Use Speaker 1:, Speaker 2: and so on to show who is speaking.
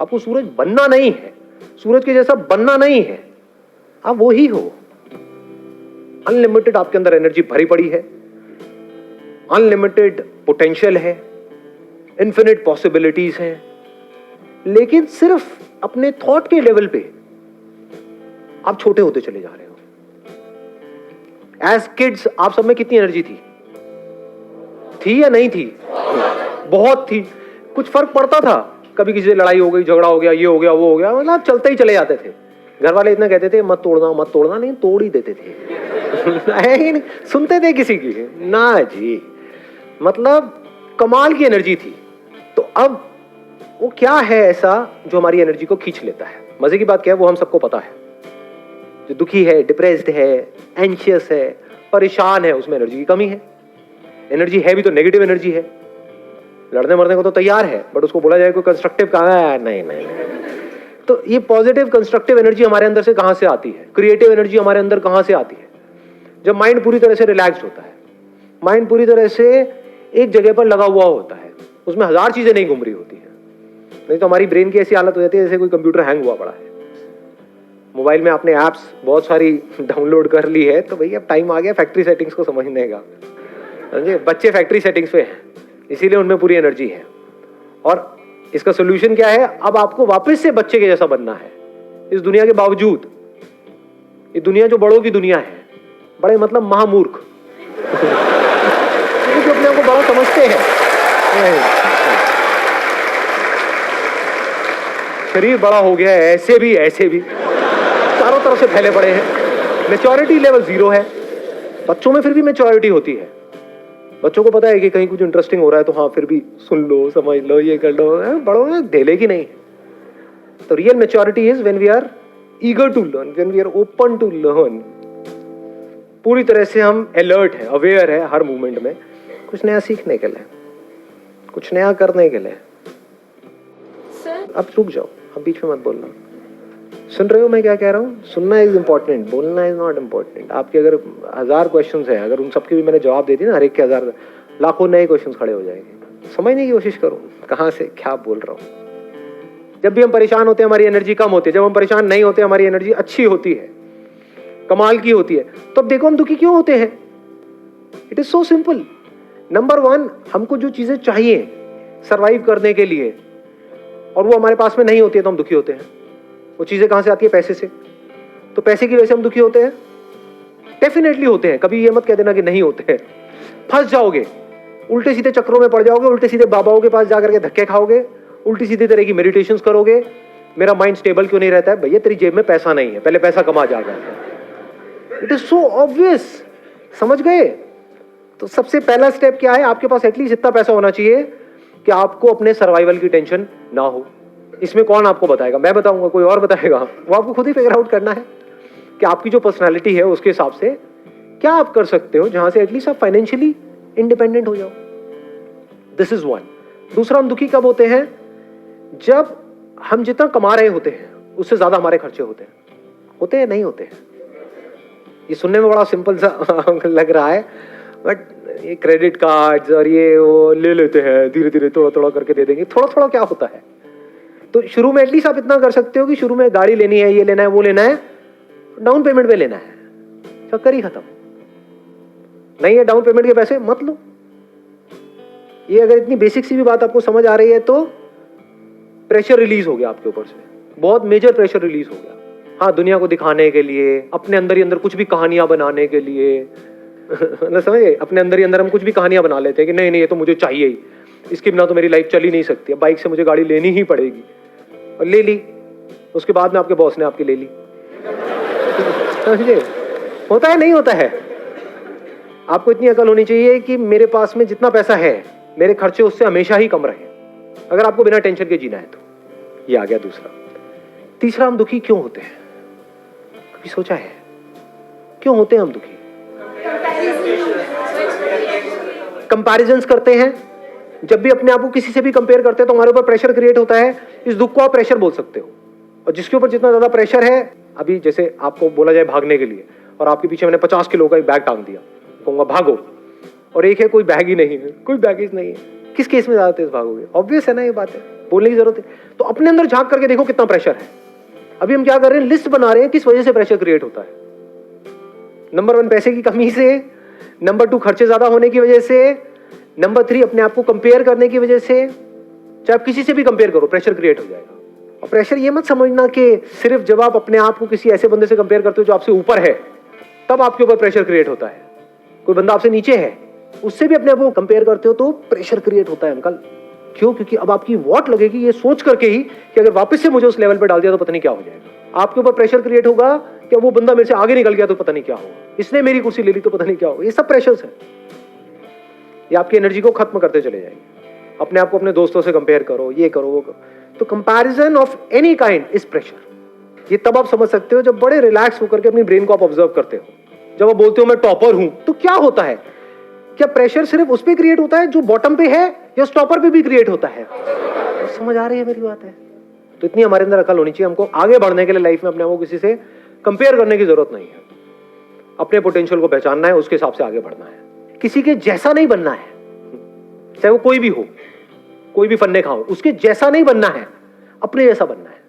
Speaker 1: आपको सूरज बनना नहीं है, सूरज के जैसा बनना नहीं है, आप वो ही हो। अनलिमिटेड आपके अंदर एनर्जी भरी पड़ी है, अनलिमिटेड पोटेंशियल है, इन्फिनिट पॉसिबिलिटीज हैं, लेकिन सिर्फ अपने थॉट के लेवल पे आप छोटे होते चले जा रहे हो। एज किड्स आप सब में कितनी एनर्जी थी या नहीं थी? बहुत थी। कुछ फर्क पड़ता था? कभी किसी से लड़ाई हो गई, झगड़ा हो गया, ये हो गया, वो हो गया, मतलब चलते ही चले जाते थे। घर वाले इतना कहते थे मत तोड़ना मत तोड़ना, नहीं तोड़ ही देते थे। सुनते थे किसी की? ना जी, मतलब कमाल की एनर्जी थी। तो अब वो क्या है ऐसा जो हमारी एनर्जी को खींच लेता है? मजे की बात क्या है, वो हम सबको पता है। जो दुखी है, डिप्रेस्ड है, एंशियस है, परेशान है, उसमें एनर्जी की कमी है। एनर्जी है भी तो नेगेटिव एनर्जी है, लड़ने मरने को तो तैयार है, बट उसको बोला जाए कोई कंस्ट्रक्टिव कहाँ है? नहीं। तो ये पॉजिटिव कंस्ट्रक्टिव एनर्जी हमारे अंदर से कहां से आती है? क्रिएटिव एनर्जी हमारे अंदर कहां से आती है? जब माइंड पूरी तरह से रिलैक्स्ड होता है, माइंड पूरी तरह से एक जगह पर लगा हुआ होता है, उसमें हजार चीजें नहीं घूम रही होती है। नहीं तो हमारी ब्रेन की ऐसी हालत हो जाती है जैसे कोई कंप्यूटर हैंग हुआ पड़ा है। मोबाइल में आपने एप्स बहुत सारी डाउनलोड कर ली है, तो भैया अब टाइम आ गया फैक्ट्री सेटिंग्स को समझने का। समझे? बच्चे फैक्ट्री सेटिंग्स पे हैं, इसीलिए उनमें पूरी एनर्जी है। और इसका सोल्यूशन क्या है? अब आपको वापस से बच्चे के जैसा बनना है इस दुनिया के बावजूद। ये दुनिया जो बड़ों की दुनिया है, बड़े मतलब महामूर्ख, जो अपने आप को बड़ा समझते हैं। शरीर बड़ा हो गया है, ऐसे भी चारों तरफ से फैले पड़े हैं, मैच्योरिटी लेवल 0 है। बच्चों में फिर भी मैच्योरिटी होती है। बच्चों को पता है कि कहीं कुछ इंटरेस्टिंग हो रहा है तो हाँ फिर भी सुन लो, समझ लो, ये कर लो। बड़ों में ढेले की नहीं। तो real maturity is when we are eager to learn, when we are open to learn. पूरी तरह से हम अलर्ट है, अवेयर है हर मूवमेंट में, कुछ नया सीखने के लिए, कुछ नया करने के लिए। अब रुक जाओ, अब बीच में मत बोलना। सुन रहे हो मैं क्या कह रहा हूँ? सुनना इज इम्पोर्टेंट, बोलना इज नॉट इम्पोर्टेंट। आपके अगर 1000 क्वेश्चंस हैं, अगर उन सबके भी मैंने जवाब दे दिए ना, हर एक के 1000, लाखों नए क्वेश्चंस खड़े हो जाएंगे। समझने की कोशिश करो कहाँ से क्या बोल रहा हूँ। जब भी हम परेशान होते हैं हमारी एनर्जी कम होती है, जब हम परेशान नहीं होते हमारी एनर्जी अच्छी होती है, कमाल की होती है। तो अब देखो हम दुखी क्यों होते हैं? It is so simple. Number 1, हमको जो चीजें चाहिए सर्वाइव करने के लिए और वो हमारे पास में नहीं होती है तो हम दुखी होते हैं। वो चीजें कहां से आती है? पैसे से। तो पैसे की वजह से हम दुखी होते हैं? डेफिनेटली होते हैं। कभी ये मत कह देना कि नहीं होते हैं। फंस जाओगे, उल्टे सीधे चक्रों में पड़ जाओगे, उल्टे सीधे बाबाओं के पास जाकर के धक्के खाओगे, उल्टी सीधे तरह की मेडिटेशंस करोगे। मेरा माइंड स्टेबल क्यों नहीं रहता है? भैया तेरी जेब में पैसा नहीं है, पहले पैसा कमा जाकर। It is so obvious. समझ गए? तो सबसे पहला स्टेप क्या है? आपके पास एटलीस्ट इतना पैसा होना चाहिए कि आपको अपने सर्वाइवल की टेंशन ना हो। इसमें कौन आपको बताएगा? मैं बताऊंगा? कोई और बताएगा? वो आपको खुद ही फिगर आउट करना है कि आपकी जो पर्सनालिटी है उसके हिसाब से क्या आप कर सकते हो जहां से एटलीस्ट आप फाइनेंशियली इंडिपेंडेंट हो जाओ। This is 1। दूसरा, हम दुखी कब होते हैं? जब हम जितना कमा रहे होते हैं उससे ज्यादा हमारे खर्चे होते हैं नहीं होते हैं? ये सुनने में बड़ा सिंपल सा लग रहा है, बट ये क्रेडिट कार्ड्स और ये वो ले लेते हैं, धीरे धीरे थोड़ा थोड़ा करके दे देंगे। थोड़ा थोड़ा क्या होता है? तो शुरू में एटलीस्ट आप इतना कर सकते हो कि शुरू में गाड़ी लेनी है, ये लेना है, वो लेना है, डाउन पेमेंट पे लेना है, चक्कर ही खत्म। नहीं है डाउन पेमेंट के पैसे, मत लो। ये अगर इतनी बेसिक सी भी बात आपको समझ आ रही है तो प्रेशर रिलीज हो गया आपके ऊपर से, बहुत मेजर प्रेशर रिलीज हो गया। हाँ, दुनिया को दिखाने के लिए, अपने अंदर ही अंदर कुछ भी कहानियां बनाने के लिए समझे? अपने अंदर ही अंदर हम कुछ भी कहानियां बना लेते हैं कि नहीं नहीं ये तो मुझे चाहिए ही, इसके बिना तो मेरी लाइफ चल ही नहीं सकती, बाइक से मुझे गाड़ी लेनी ही पड़ेगी। और ले ली, उसके बाद में आपके बॉस ने आपकी ले ली। समझे? होता है नहीं होता है? आपको इतनी अकल होनी चाहिए कि मेरे पास में जितना पैसा है मेरे खर्चे उससे हमेशा ही कम रहे, अगर आपको बिना टेंशन के जीना है तो। ये आ गया दूसरा। तीसरा, हम दुखी क्यों होते हैं? कभी सोचा है क्यों होते हैं हम दुखी? कंपैरिजंस करते हैं। जब भी अपने आप को किसी से भी कंपेयर करते हैं तो हमारे ऊपर प्रेशर क्रिएट होता है। इस दुख को आप प्रेशर बोल सकते हो। और जिसके ऊपर जितना ज्यादा प्रेशर है, अभी जैसे आपको बोला जाए भागने के लिए और आपके पीछे मैंने 50 किलो का एक बैग टांग दिया, कहूंगा भागो, और एक है कोई बैग ही नहीं है, कोई बैगेज नहीं है, किस केस में ज्यादा तेज भागोगे? ऑब्वियस है ना, ये बात है, बोलने की जरूरत है। तो अपने अंदर झांक करके देखो कितना प्रेशर है। अभी हम क्या कर रहे हैं, लिस्ट बना रहे हैं किस वजह से प्रेशर क्रिएट होता है। नंबर 1 पैसे की कमी से, नंबर 2 खर्चे ज्यादा होने की वजह से, नंबर 3 अपने आप को कंपेयर करने की वजह से। चाहे आप किसी से भी कंपेयर करो, प्रेशर क्रिएट हो जाएगा। और प्रेशर ये मत समझना कि सिर्फ जब आप अपने आप को किसी ऐसे बंदे से कंपेयर करते हो जो आपसे ऊपर है, तब आपके ऊपर प्रेशर क्रिएट होता है। कोई बंदा आपसे नीचे है, उससे भी अपने आप को कंपेयर करते हो तो प्रेशर क्रिएट होता है अंकल। क्यों? क्योंकि अब आपकी वॉट लगेगी ये सोच करके ही कि अगर वापस से मुझे उस लेवल पर डाल दिया तो पता नहीं क्या हो जाएगा। आपके ऊपर प्रेशर क्रिएट होगा कि वो बंदा मेरे से आगे निकल गया तो पता नहीं क्या होगा, इसने मेरी कुर्सी ले ली तो पता नहीं क्या होगा। ये सब प्रेशर्स है, ये आपकी एनर्जी को खत्म करते चले जाएंगे। अपने आप को अपने दोस्तों से कंपेयर करो, ये करो वो करो। तो comparison of any kind is pressure. ये तब आप समझ सकते हो जब बड़े रिलैक्स होकर के अपनी ब्रेन को आप ऑब्जर्व करते हो। जब आप बोलते हो मैं टॉपर हूं, तो क्या होता है? क्या प्रेशर सिर्फ उस पे क्रिएट होता है जो बॉटम पे है, या टॉपर पे भी क्रिएट होता है? समझ आ रही है मेरी बात है? तो इतनी हमारे अंदर अकल होनी चाहिए, हमको आगे बढ़ने के लिए लाइफ में अपने आप को किसी से कंपेयर करने की जरूरत नहीं है। अपने पोटेंशियल को पहचानना है, उसके हिसाब से आगे बढ़ना है। किसी के जैसा नहीं बनना है, चाहे वो कोई भी हो, कोई भी फन्ने खाओ, उसके जैसा नहीं बनना है, अपने जैसा बनना है।